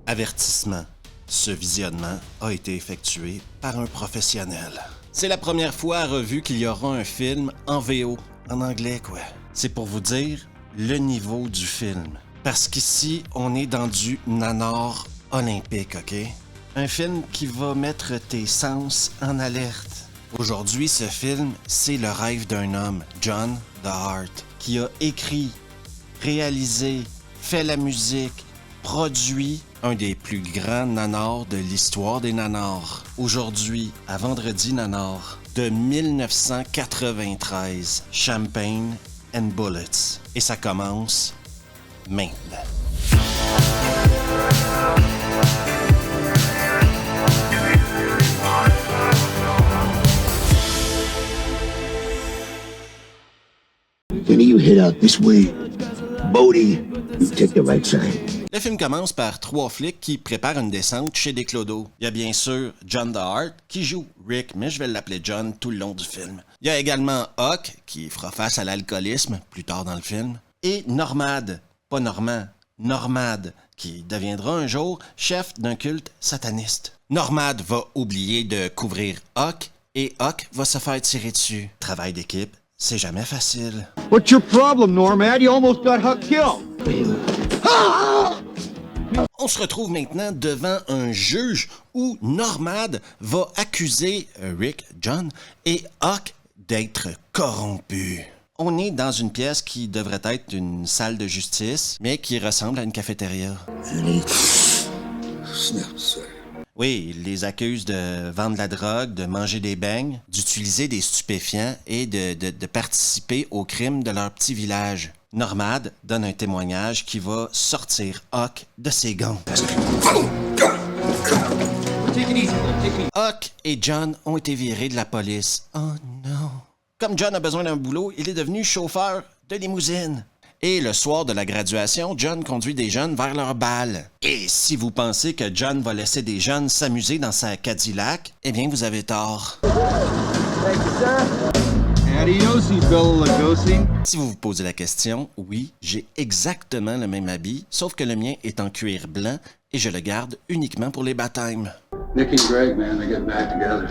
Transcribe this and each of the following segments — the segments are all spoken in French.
Avertissement. Ce visionnement a été effectué par un professionnel. C'est la première fois à revue qu'il y aura un film en VO, en anglais quoi. C'est pour vous dire le niveau du film. Parce qu'ici, on est dans du nanar olympique, ok? Un film qui va mettre tes sens en alerte. Aujourd'hui, ce film, c'est le rêve d'un homme, John the Heart, qui a écrit, réalisé, fait la musique, produit un des plus grands nanars de l'histoire des nanars. Aujourd'hui, à Vendredi Nanar, de 1993, Champagne and Bullets. Et ça commence maintenant. Then you head out this way. Bodie, you take the right side. Le film commence par trois flics qui préparent une descente chez des clodos. Il y a bien sûr John the Heart qui joue Rick, mais je vais l'appeler John tout le long du film. Il y a également Huck qui fera face à l'alcoolisme plus tard dans le film. Et Normad, pas Normand, Normad, qui deviendra un jour chef d'un culte sataniste. Normad va oublier de couvrir Huck et Huck va se faire tirer dessus. Travail d'équipe, c'est jamais facile. What's your problem, Normad? You almost got Huck killed. On se retrouve maintenant devant un juge où Normad va accuser Rick, John et Huck d'être corrompus. On est dans une pièce qui devrait être une salle de justice, mais qui ressemble à une cafétéria. Oui, ils les accusent de vendre de la drogue, de manger des beignes, d'utiliser des stupéfiants et de participer au crime de leur petit village. Normad donne un témoignage qui va sortir Huck de ses gants. Huck et John ont été virés de la police. Oh non. Comme John a besoin d'un boulot, il est devenu chauffeur de limousine. Et le soir de la graduation, John conduit des jeunes vers leur bal. Et si vous pensez que John va laisser des jeunes s'amuser dans sa Cadillac, eh bien vous avez tort. Si vous vous posez la question, oui, j'ai exactement le même habit, sauf que le mien est en cuir blanc et je le garde uniquement pour les baptêmes. Nick and Greg, man, they get back together.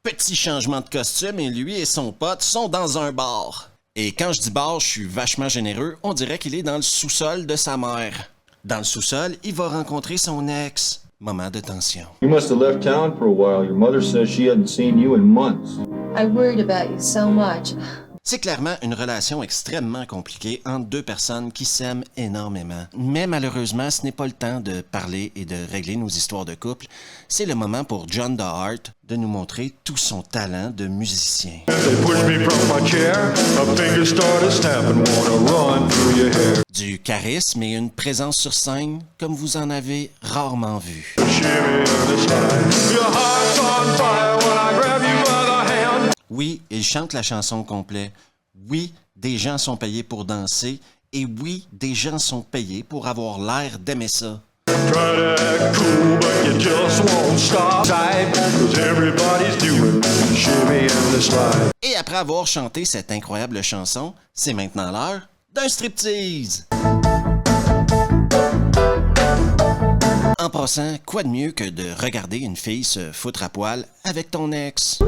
Petit changement de costume et lui et son pote sont dans un bar. Et quand je dis bar, je suis vachement généreux, on dirait qu'il est dans le sous-sol de sa mère. Dans le sous-sol, il va rencontrer son ex. Moment de tension. You must have left town for a while. Your mother says she hadn't seen you in months. I worried about you so much. C'est clairement une relation extrêmement compliquée entre deux personnes qui s'aiment énormément. Mais malheureusement, ce n'est pas le temps de parler et de régler nos histoires de couple. C'est le moment pour John the Heart de nous montrer tout son talent de musicien. Du charisme et une présence sur scène comme vous en avez rarement vu. Oui, il chante la chanson complète. Oui, des gens sont payés pour danser. Et oui, des gens sont payés pour avoir l'air d'aimer ça. Et après avoir chanté cette incroyable chanson, c'est maintenant l'heure d'un striptease. En passant, quoi de mieux que de regarder une fille se foutre à poil avec ton ex?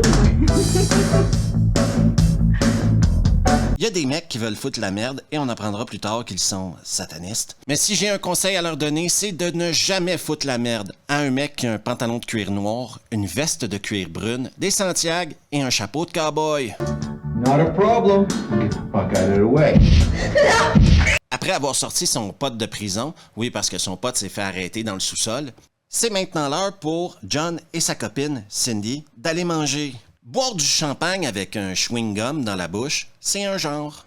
Il y a des mecs qui veulent foutre la merde et on apprendra plus tard qu'ils sont satanistes. Mais si j'ai un conseil à leur donner, c'est de ne jamais foutre la merde à un mec qui a un pantalon de cuir noir, une veste de cuir brune, des Santiago et un chapeau de cow-boy. Not a problem. Get the fuck out of the way. Après avoir sorti son pote de prison, oui parce que son pote s'est fait arrêter dans le sous-sol, c'est maintenant l'heure pour John et sa copine, Cindy, d'aller manger. Boire du champagne avec un chewing-gum dans la bouche, c'est un genre.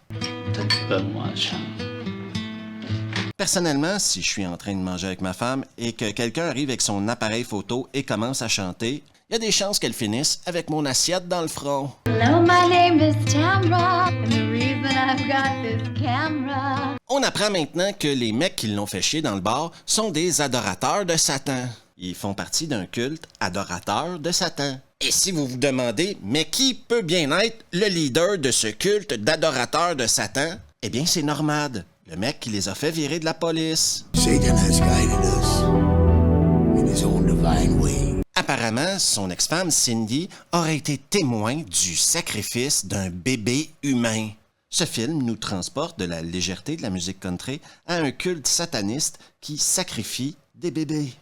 Personnellement, si je suis en train de manger avec ma femme et que quelqu'un arrive avec son appareil photo et commence à chanter, il y a des chances qu'elle finisse avec mon assiette dans le front. Hello, my name is Tamra, and the reason I've got this camera. On apprend maintenant que les mecs qui l'ont fait chier dans le bar sont des adorateurs de Satan. Ils font partie d'un culte adorateur de Satan. Et si vous vous demandez, mais qui peut bien être le leader de ce culte d'adorateurs de Satan? Eh bien, c'est Normad, Le mec qui les a fait virer de la police. Satan has guided us in his own divine way. Apparemment, son ex-femme Cindy aurait été témoin du sacrifice d'un bébé humain. Ce film nous transporte de la légèreté de la musique country à un culte sataniste qui sacrifie des bébés.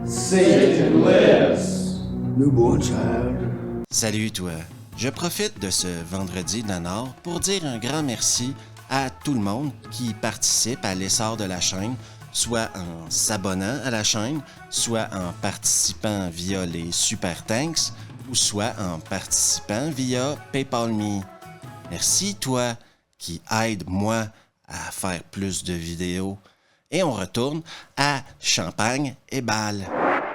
Satan lives. Newborn child. Salut toi! Je profite de ce vendredi de la Nord pour dire un grand merci à tout le monde qui participe à l'essor de la chaîne, soit en s'abonnant à la chaîne, soit en participant via les Super Thanks, ou soit en participant via PayPal Me. Merci toi qui aide moi à faire plus de vidéos. Et on retourne à Champagne et Bal.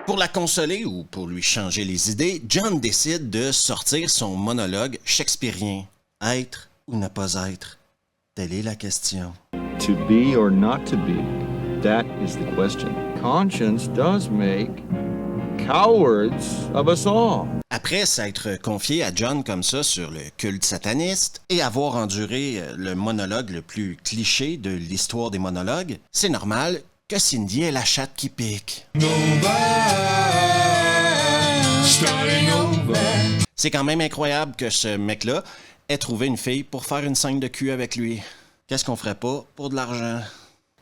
Pour la consoler ou pour lui changer les idées, John décide de sortir son monologue shakespearien. Être ou ne pas être? Telle est la question. To be or not to be, that is the question. Conscience does make cowards of us all. Après s'être confié à John comme ça sur le culte sataniste et avoir enduré le monologue le plus cliché de l'histoire des monologues, c'est normal que Cindy ait la chatte qui pique. C'est quand même incroyable que ce mec-là ait trouvé une fille pour faire une scène de cul avec lui. Qu'est-ce qu'on ferait pas pour de l'argent?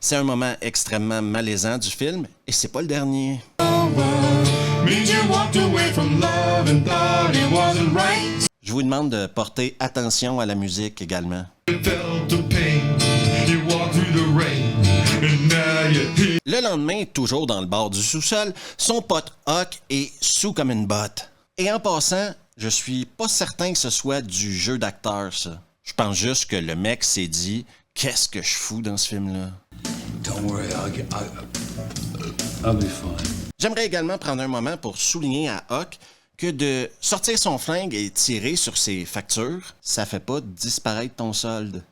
C'est un moment extrêmement malaisant du film et c'est pas le dernier. Je vous demande de porter attention à la musique également. Le lendemain, toujours dans le bar du sous-sol, son pote Huck est sous comme une botte. Et en passant, je suis pas certain que ce soit du jeu d'acteur, ça. Je pense juste que le mec s'est dit « Qu'est-ce que je fous dans ce film-là? » Don't worry, I'll be fine. J'aimerais également prendre un moment pour souligner à Huck que de sortir son flingue et tirer sur ses factures, ça fait pas disparaître ton solde.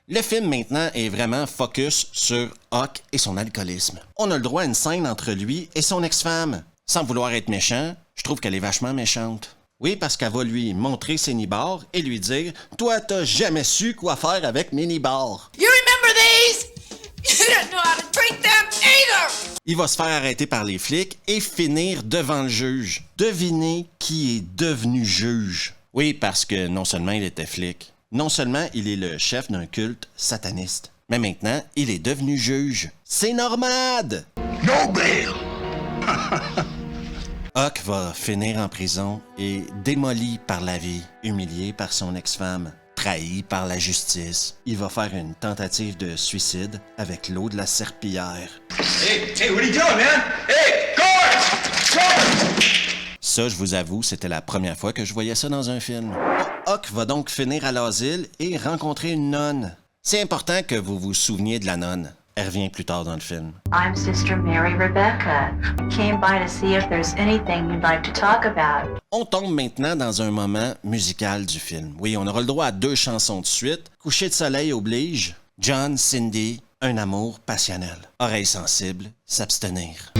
Le film maintenant est vraiment focus sur Huck et son alcoolisme. On a le droit à une scène entre lui et son ex-femme. Sans vouloir être méchant, je trouve qu'elle est vachement méchante. Oui, parce qu'elle va lui montrer ses nibards et lui dire « Toi, t'as jamais su quoi faire avec mes nibards. » You remember these? You don't know how to treat them either! Il va se faire arrêter par les flics et finir devant le juge. Devinez qui est devenu juge. Oui, parce que non seulement il était flic, non seulement il est le chef d'un culte sataniste, mais maintenant, il est devenu juge. C'est Normad! No bail. Huck va finir en prison et démoli par la vie, humilié par son ex-femme, trahi par la justice. Il va faire une tentative de suicide avec l'eau de la serpillière. Hey, what are you doing, man? Hey, guards! Ça, je vous avoue, c'était la première fois que je voyais ça dans un film. Huck va donc finir à l'asile et rencontrer une nonne. C'est important que vous vous souveniez de la nonne. Elle revient plus tard dans le film. I'm Sister Mary Rebecca. Came by to see if there's anything you'd like to talk about. On tombe maintenant dans un moment musical du film. Oui, on aura le droit à 2 chansons de suite. Coucher de soleil oblige. John, Cindy, un amour passionnel. Oreilles sensibles, s'abstenir.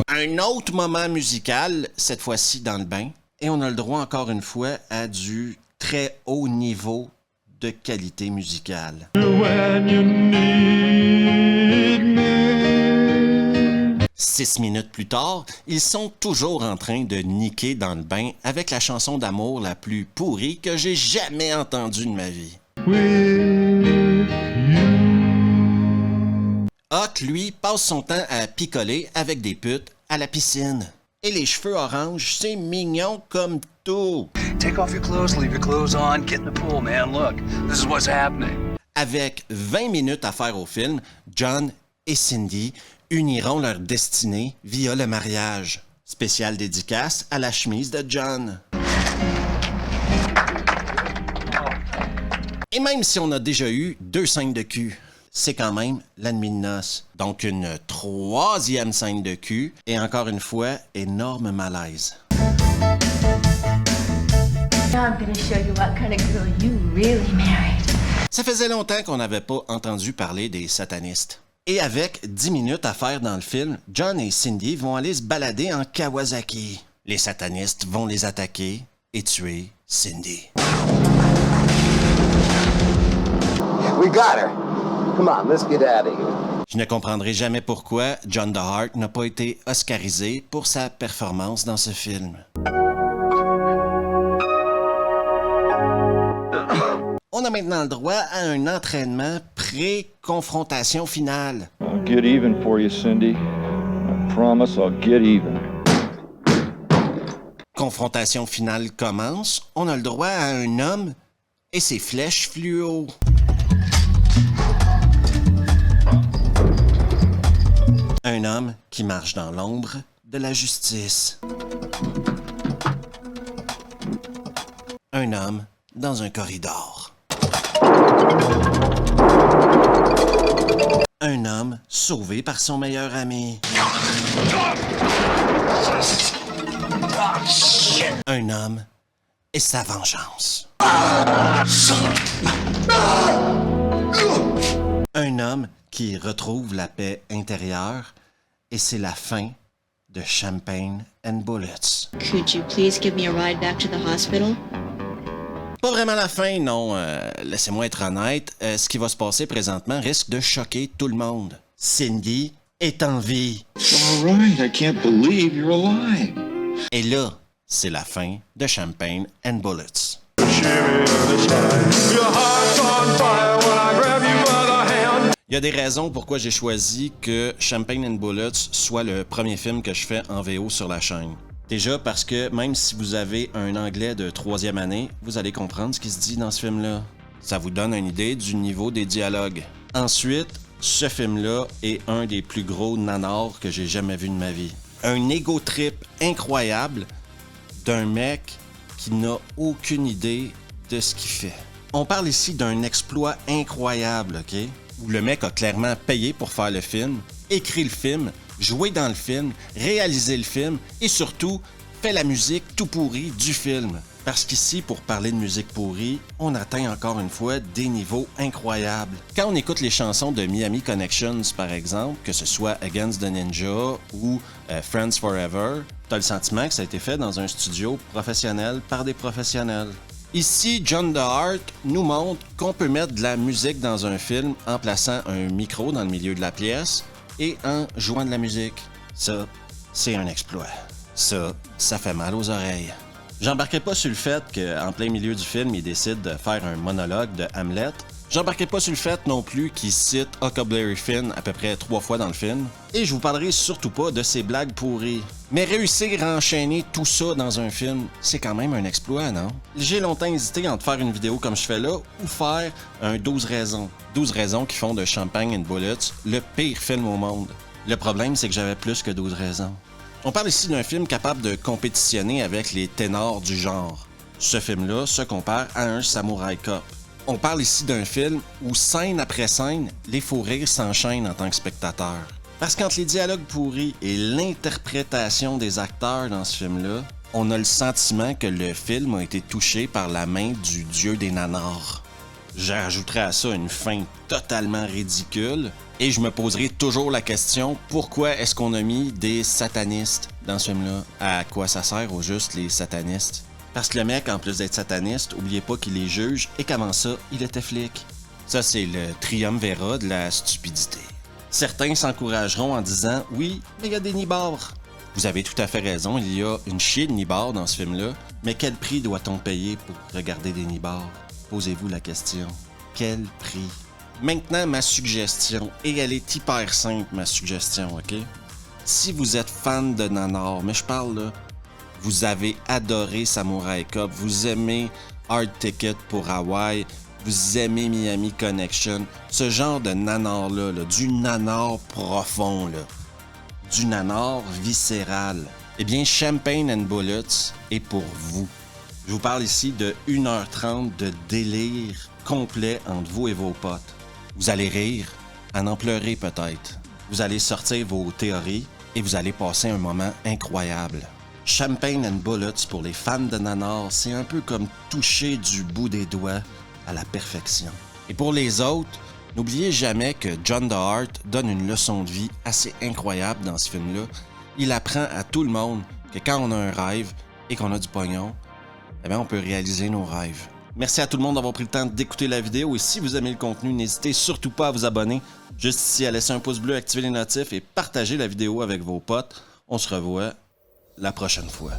Un autre moment musical, cette fois-ci dans le bain. Et on a le droit encore une fois à du très haut niveau de qualité musicale. 6 minutes plus tard, ils sont toujours en train de niquer dans le bain avec la chanson d'amour la plus pourrie que j'ai jamais entendue de ma vie. Huck, lui, passe son temps à picoler avec des putes à la piscine. Et les cheveux orange, c'est mignon comme tout. Take off your clothes, leave your clothes on, get in the pool, man. Look, this is what's happening. Avec 20 minutes à faire au film, John et Cindy uniront leur destinée via le mariage. Spéciale dédicace à la chemise de John. Et même si on a déjà eu 2 scènes de cul, c'est quand même la nuit de noces. Donc une 3e scène de cul et encore une fois, énorme malaise. Now I'm gonna show you what kind of girl you really married. Ça faisait longtemps qu'on n'avait pas entendu parler des satanistes. Et avec 10 minutes à faire dans le film, John et Cindy vont aller se balader en Kawasaki. Les satanistes vont les attaquer et tuer Cindy. We got her. Come on, let's get out of here. Je ne comprendrai jamais pourquoi John DeHart n'a pas été oscarisé pour sa performance dans ce film. On a maintenant le droit à un entraînement pré-confrontation finale. I'll get even for you, Cindy. I promise I'll get even. Confrontation finale commence. On a le droit à un homme et ses flèches fluo. Un homme qui marche dans l'ombre de la justice. Un homme dans un corridor. Un homme sauvé par son meilleur ami. Un homme et sa vengeance. Un homme qui retrouve la paix intérieure et c'est la fin de Champagne and Bullets. Could you please give me a ride back to the hospital? Pas vraiment la fin, non. Laissez-moi être honnête. Ce qui va se passer présentement risque de choquer tout le monde. Cindy est en vie. All right, I can't believe you're alive. Et là, c'est la fin de Champagne and Bullets. Il y a des raisons pourquoi j'ai choisi que Champagne and Bullets soit le premier film que je fais en VO sur la chaîne. Déjà parce que même si vous avez un anglais de 3e année, vous allez comprendre ce qui se dit dans ce film-là. Ça vous donne une idée du niveau des dialogues. Ensuite, ce film-là est un des plus gros nanars que j'ai jamais vu de ma vie. Un ego trip incroyable d'un mec qui n'a aucune idée de ce qu'il fait. On parle ici d'un exploit incroyable, OK? Où le mec a clairement payé pour faire le film, écrit le film, joué dans le film, réalisé le film et surtout fait la musique tout pourrie du film. Parce qu'ici, pour parler de musique pourrie, on atteint encore une fois des niveaux incroyables. Quand on écoute les chansons de Miami Connections, par exemple, que ce soit Against the Ninja ou Friends Forever, t'as le sentiment que ça a été fait dans un studio professionnel par des professionnels. Ici, John DeHart nous montre qu'on peut mettre de la musique dans un film en plaçant un micro dans le milieu de la pièce et en jouant de la musique. Ça, c'est un exploit. Ça fait mal aux oreilles. J'embarquais pas sur le fait qu'en plein milieu du film, il décide de faire un monologue de Hamlet. J'embarquais pas sur le fait non plus qu'il cite Huckleberry Finn à peu près 3 fois dans le film. Et je vous parlerai surtout pas de ses blagues pourries. Mais réussir à enchaîner tout ça dans un film, c'est quand même un exploit, non? J'ai longtemps hésité entre faire une vidéo comme je fais là ou faire un 12 raisons. 12 raisons qui font de Champagne and Bullets le pire film au monde. Le problème, c'est que j'avais plus que 12 raisons. On parle ici d'un film capable de compétitionner avec les ténors du genre. Ce film-là se compare à un Samurai Cop. On parle ici d'un film où, scène après scène, les fous rires s'enchaînent en tant que spectateur. Parce qu'entre les dialogues pourris et l'interprétation des acteurs dans ce film-là, on a le sentiment que le film a été touché par la main du dieu des nanars. J'ajouterais à ça une fin totalement ridicule et je me poserai toujours la question, pourquoi est-ce qu'on a mis des satanistes dans ce film-là? À quoi ça sert au juste les satanistes? Parce que le mec, en plus d'être sataniste, oubliez pas qu'il est juge et qu'avant ça, il était flic. Ça, c'est le triumvirat de la stupidité. Certains s'encourageront en disant « Oui, mais il y a des nibards ». Vous avez tout à fait raison, il y a une chier de nibards dans ce film-là, mais quel prix doit-on payer pour regarder des nibards? Posez-vous la question. Quel prix? Maintenant, ma suggestion, et elle est hyper simple, ma suggestion, OK? Si vous êtes fan de nanar, mais je parle là, vous avez adoré Samurai Cop, vous aimez Hard Ticket pour Hawaï, vous aimez Miami Connection, ce genre de nanar-là, du nanar profond, là, du nanar viscéral, eh bien, Champagne and Bullets est pour vous. Je vous parle ici de 1h30 de délire complet entre vous et vos potes. Vous allez rire, en pleurer peut-être. Vous allez sortir vos théories et vous allez passer un moment incroyable. Champagne and Bullets, pour les fans de nanar, c'est un peu comme toucher du bout des doigts à la perfection. Et pour les autres, n'oubliez jamais que John DeHart donne une leçon de vie assez incroyable dans ce film-là. Il apprend à tout le monde que quand on a un rêve et qu'on a du pognon, eh bien, on peut réaliser nos rêves. Merci à tout le monde d'avoir pris le temps d'écouter la vidéo et si vous aimez le contenu, n'hésitez surtout pas à vous abonner. Juste ici, à laisser un pouce bleu, activer les notifs et partager la vidéo avec vos potes. On se revoit la prochaine fois.